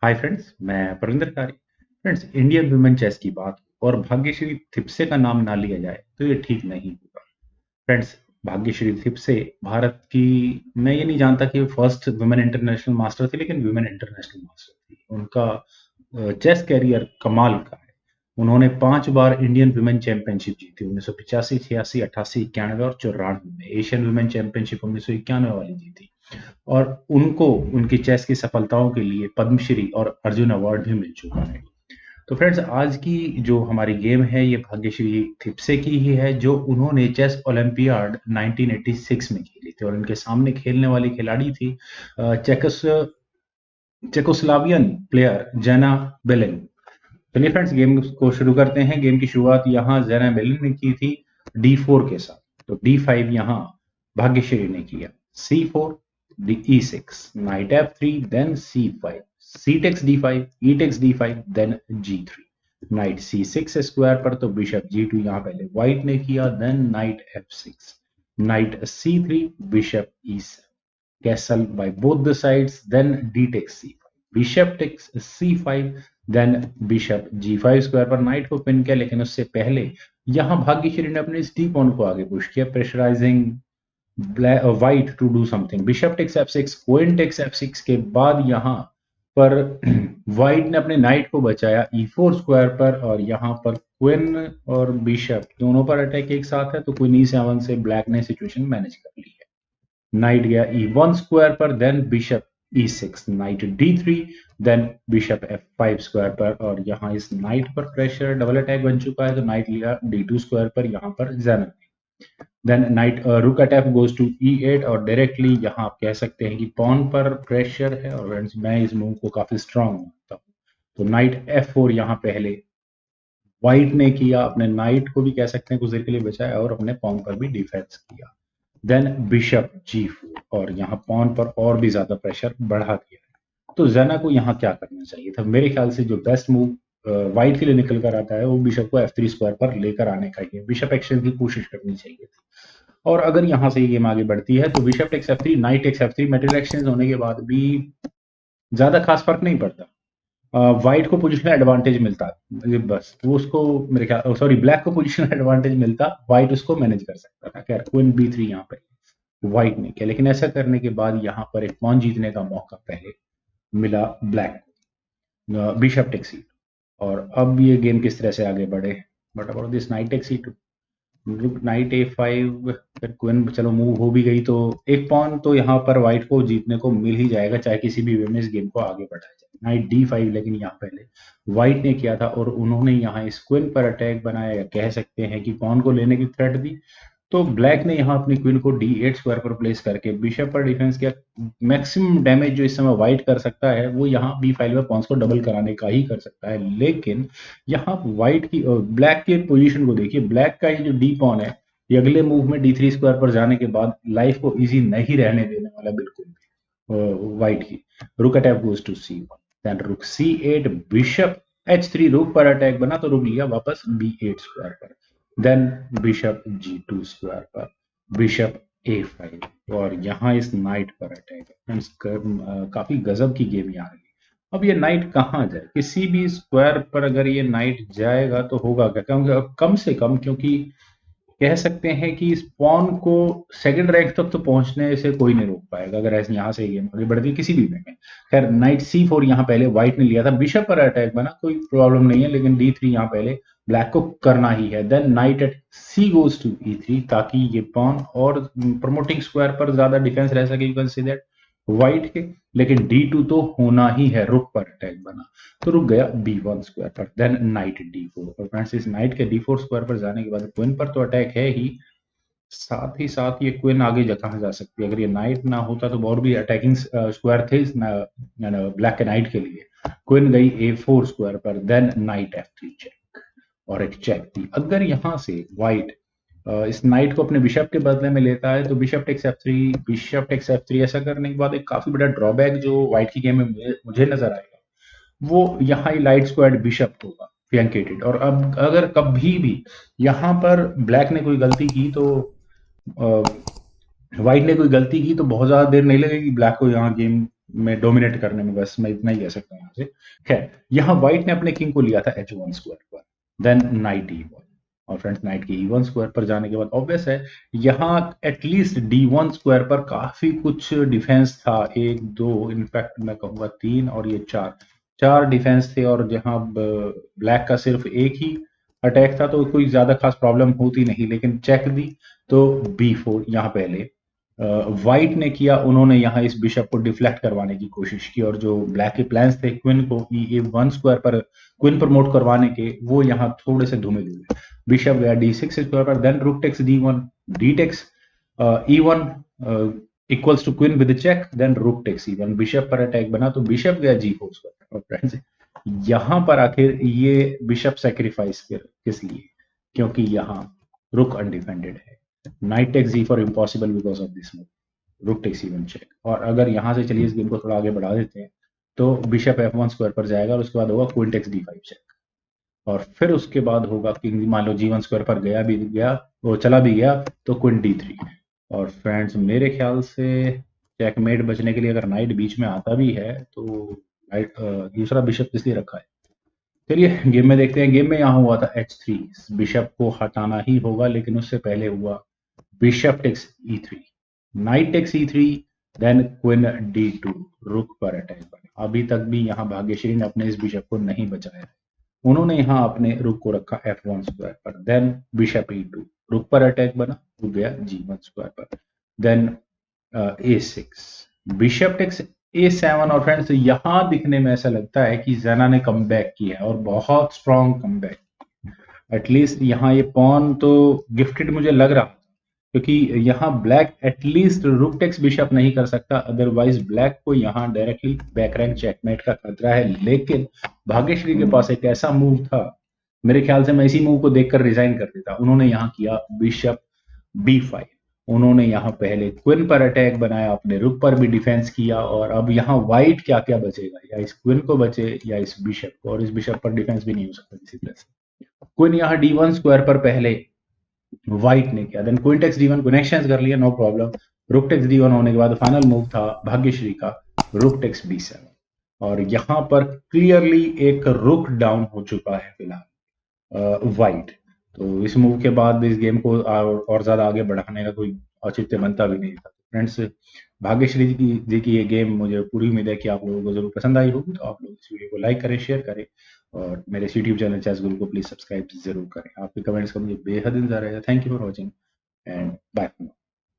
Hi friends, मैं परविंदर कारी। Friends, Indian women chess की बात और भाग्यश्री थिप्से का नाम ना लिया जाए तो ये ठीक नहीं होगा। फ्रेंड्स, भाग्यश्री थिप्से भारत की, मैं ये नहीं जानता कि फर्स्ट वुमेन इंटरनेशनल मास्टर थी, लेकिन वुमेन इंटरनेशनल मास्टर थी। उनका चेस कैरियर कमाल का है। उन्होंने 5 बार इंडियन वुमेन चैंपियनशिप जीती, 1985, 86, 88, 91 और 94 में। एशियन वुमेन चैंपियनशिप 1991 वाली जीती। और उनको उनकी चेस की सफलताओं के लिए पद्मश्री और अर्जुन अवार्ड भी मिल चुका है। तो फ्रेंड्स, आज की जो हमारी गेम है ये भाग्यश्री थिप्से की ही है, जो उन्होंने चेस ओलंपियाड 1986 में खेली थी। और उनके सामने खेलने वाली खिलाड़ी थी चेकोस्लावियन प्लेयर जेना बेलिन। चलिए फ्रेंड्स, गेम को शुरू करते हैं। गेम की शुरुआत यहाँ जेना बेलिन ने की थी D4 के साथ। तो D5 यहाँ भाग्यश्री ने किया। C4, E6, knight F3, then C5, C takes D5, E takes D5, then G3, knight C6 square पर तो बिशप G2 यहाँ पहले व्हाइट ने किया, then knight F6, knight C3, bishop E7, castle by both the sides, then D takes C5, bishop takes C5, then bishop G5 square पर night को pin किया। लेकिन उससे पहले यहाँ भाग्यश्री ने अपने इस डी पॉन को आगे पुश किया, pressurising white to do something. Bishop takes F6, queen takes F6 के बाद यहाँ पर व्हाइट ने अपने नाइट को बचाया E4 स्क्वायर पर, और यहाँ पर क्वीन और बिशप दोनों पर अटैक एक साथ है, तो क्वीन E7 से ब्लैक ने सिचुएशन मैनेज कर ली है। नाइट गया E1 स्क्वायर पर, then bishop E6, knight D3, then bishop F5 square पर, और यहाँ इस नाइट पर प्रेशर डबल अटैक बन चुका है, तो नाइट लिया D2 स्क्वायर पर यहाँ पर जेनन। देन नाइट रुक अटैक गोज टू E8, और डायरेक्टली यहाँ आप कह सकते हैं कि पॉन पर प्रेशर है, और फ्रेंड्स मैं इस मूव को काफी स्ट्रांग मानता हूँ। तो नाइट F4 यहाँ पहले व्हाइट ने किया, अपने नाइट को भी कह सकते हैं कुछ देर के लिए बचाया, और अपने पॉन पर भी डिफेंस किया। देन बिशप G4, और यहाँ पॉन पर और भी ज्यादा प्रेशर बढ़ा दिया। तो जेना को यहाँ क्या करना चाहिए था? मेरे ख्याल से जो बेस्ट मूव व्हाइट के लिए निकल कर आता है वो बिशप को F3 स्क्वायर पर लेकर आने का ही है। बिशप एक्सचेंज की कोशिश करनी चाहिए थी। और अगर यहाँ से ये गेम आगे बढ़ती है तो bishop takes F3, knight takes F3, material exchange होने के बाद भी ज्यादा खास फर्क नहीं पड़ता। व्हाइट को पोजिशनल एडवांटेज मिलता, बस वो उसको, मेरे ख्याल, सॉरी, ब्लैक को पोजिशनल एडवांटेज मिलता, व्हाइट उसको मैनेज कर सकता था। खैर, क्वीन B3 यहाँ पे व्हाइट ने किया, लेकिन ऐसा करने के बाद यहाँ पर एक पॉन जीतने का मौका पहले मिला ब्लैक को। बिशप टेक्स E2, और अब ये गेम किस तरह से आगे बढ़े? But about this knight takes E2, knight A5, फिर क्वीन, चलो मूव हो भी गई तो एक पॉन तो यहाँ पर व्हाइट को जीतने को मिल ही जाएगा, चाहे किसी भी वे में इस गेम को आगे बढ़ाया जाए। नाइट D5, लेकिन यहाँ पहले व्हाइट ने किया था, और उन्होंने यहाँ इस क्वीन पर अटैक बनाया, या कह सकते हैं कि पॉन को लेने की थ्रेट दी। तो ब्लैक ने यहाँ अपनी क्वीन को D8 स्क्वायर पर प्लेस करके बिशप पर डिफेंस किया। मैक्सिमम डैमेज जो इस समय व्हाइट कर सकता है वो यहाँ B5 में पॉन्स को डबल कराने का ही कर सकता है। लेकिन यहाँ व्हाइट की, ब्लैक की पोजीशन को देखिए। ब्लैक का ये जो डी पॉन है, ये अगले मूव में D3 स्क्वायर पर जाने के बाद लाइफ को इजी नहीं रहने देने वाला बिल्कुल भी व्हाइट की। रुक attack goes to C1, then रुक C8, बिशप H3, रुक पर अटैक बना तो रुक लिया वापस B8 स्क्वायर पर, देन बिशप G2 स्क्वायर पर, बिशप A5, और यहाँ इस नाइट पर अटैक। फ्रेंड्स, काफी गजब की गेम यहाँ रही। अब ये नाइट कहाँ जाए? किसी भी स्क्वायर पर अगर ये नाइट जाएगा तो होगा क्या? कम से कम, क्योंकि कह सकते हैं कि इस पॉन को सेकंड रैंक तक तो पहुंचने से कोई नहीं रोक पाएगा अगर ऐसे यहाँ से गेम आगे बढ़ती किसी भी में। खैर, नाइट C4 यहाँ पहले व्हाइट ने लिया था, बिशप पर अटैक बना, कोई प्रॉब्लम नहीं है, लेकिन D3 यहाँ पहले ब्लैक को करना ही है। Then knight at C goes to E3, ताकि ये पॉन और प्रमोटिंग स्क्वायर पर ज्यादा डिफेंस रह सके, you can see that, white के। लेकिन D2 तो होना ही है, रुक पर अटैक बना तो रुक गया B1 स्क्वायर पर, देन नाइट D4। और फ्रेंड्स, इस नाइट के D4 स्क्वायर पर जाने के बाद क्वीन पर तो अटैक है ही, साथ ही साथ ये क्वीन आगे कहाँ जा सकती है? अगर ये नाइट ना होता तो और भी अटैकिंग स्क्वायर थे ब्लैक के नाइट के लिए। क्वीन गई A4 स्क्वायर पर, देन नाइट F3 चेक, और एक चेक थी। अगर यहाँ से व्हाइट इस नाइट को अपने बिशप के बदले में लेता है तो bishop takes F3, bishop takes F3, ऐसा करने के बाद एक काफी बड़ा ड्रॉबैक जो व्हाइट की गेम में मुझे नजर आएगा, वो यहाँ ही लाइट स्क्वायर्ड बिशप होगा, फ्लैंकेटेड। और अब अगर कभी भी यहाँ पर ब्लैक ने कोई गलती की तो व्हाइट ने कोई गलती की तो बहुत ज्यादा देर नहीं लगेगी ब्लैक को यहाँ गेम में डोमिनेट करने में। बस मैं इतना ही कह सकता हूँ। से। खैर, यहाँ व्हाइट ने अपने किंग को लिया था h1 स्क्वायर पर, देन नाइट e1, और फ्रेंड्स नाइट के e1 स्क्वायर पर जाने के बाद ऑब्वियस है यहाँ एटलीस्ट d1 स्क्वायर पर काफी कुछ डिफेंस था, 1 2 इनफैक्ट मैं कहूँगा 3 और ये 4 डिफेंस थे, और जहाँ ब्लैक का सिर्फ एक ही अटैक था तो कोई ज्यादा खास प्रॉब्लम होती नहीं, लेकिन चेक दी तो b4 यहाँ पहले व्हाइट ने किया, उन्होंने यहाँ इस बिशप को डिफ्लेक्ट करवाने की कोशिश की, और जो ब्लैक के प्लान्स थे क्वीन को e1 स्क्वायर पर क्वीन प्रमोट करवाने के, वो यहाँ थोड़े से धुमे धुमे। बिशप गया d6 स्क्वायर पर, then rook takes d1, d takes e1 equals to queen with check, then rook takes e1, bishop पर अटैक बना तो बिशप गया g4 स्क्वायर। और फ्रेंड्स यहाँ पर आखिर ये बिशप सेक्रीफाइस किस लिए, क्योंकि यहाँ रुक अनडिफेंडेड है, knight takes e4 impossible because of this move, rook takes e1 check. और अगर यहाँ से चलिए इस गेम को थोड़ा आगे बढ़ा देते हैं तो बिशप f1 स्क्वायर पर जाएगा और उसके बाद होगा क्वीन टेक्स d5 चेक, और फिर उसके बाद होगा कि मान लो g1 स्क्वायर पर गया वो चला भी गया तो क्वीन d3। और फ्रेंड्स मेरे ख्याल से चेकमेट बचने के लिए अगर नाइट बीच में आता भी है तो नाइट दूसरा बिशप इसलिए रखा है। चलिए गेम में देखते हैं। गेम में यहाँ हुआ था h3, बिशप को हटाना ही होगा, लेकिन उससे पहले हुआ bishop takes e3, knight takes e3, then queen d2, rook पर अटैक बना। अभी तक भी यहाँ भाग्यश्री ने अपने इस बिशप को नहीं बचाया है, उन्होंने यहाँ अपने रुक को रखा f1 स्क्वायर पर, देन बिशप e2, रुक पर अटैक बना, रुक गया g1 स्क्वायर पर, then a6, bishop takes a7। और फ्रेंड्स यहाँ दिखने में ऐसा लगता है कि ज़ैना ने कमबैक किया है और बहुत स्ट्रॉन्ग कमबैक, एटलीस्ट यहाँ ये पॉन तो गिफ्टेड मुझे लग रहा, क्योंकि यहाँ black at least rook takes bishop नहीं कर सकता, अदरवाइज ब्लैक को यहाँ डायरेक्टली बैक रैंक चेकमेट का खतरा है। लेकिन भाग्यश्री के पास एक ऐसा मूव था, मेरे ख्याल से मैं इसी मूव को देखकर रिजाइन कर देता। उन्होंने यहाँ किया बिशप b5, उन्होंने यहाँ पहले क्वीन पर अटैक बनाया, अपने रुक पर भी डिफेंस किया, और अब यहाँ व्हाइट क्या क्या बचेगा, या इस क्वीन को बचे या इस बिशप को, और इस बिशप पर डिफेंस भी नहीं हो सकता किसी तरह से। क्वीन यहाँ d1 स्क्वायर पर पहले व्हाइट ने किया, देन क्वीन टेक्स d1 को एक्सचेंज कर लिया, नो प्रॉब्लम। रुक टेक्स d1 होने के बाद फाइनल मूव था भाग्यश्री का रुक टेक्स b7, और यहाँ पर क्लियरली एक रुक डाउन हो चुका है फिलहाल व्हाइट। तो इस मूव के बाद इस गेम को और ज्यादा आगे बढ़ाने का कोई औचित्य बनता भी नहीं था। फ्रेंड्स भाग्यश्री जी की ये गेम मुझे पूरी उम्मीद है कि आप लोगों को जरूर पसंद आई होगी, तो आप लोग इस वीडियो को लाइक करें, शेयर करें, और मेरे यूट्यूब चैनल चेस गुरु को प्लीज सब्सक्राइब जरूर करें। आपके कमेंट्स का मुझे बेहद इंतजार रहेगा। Thank you for watching and bye.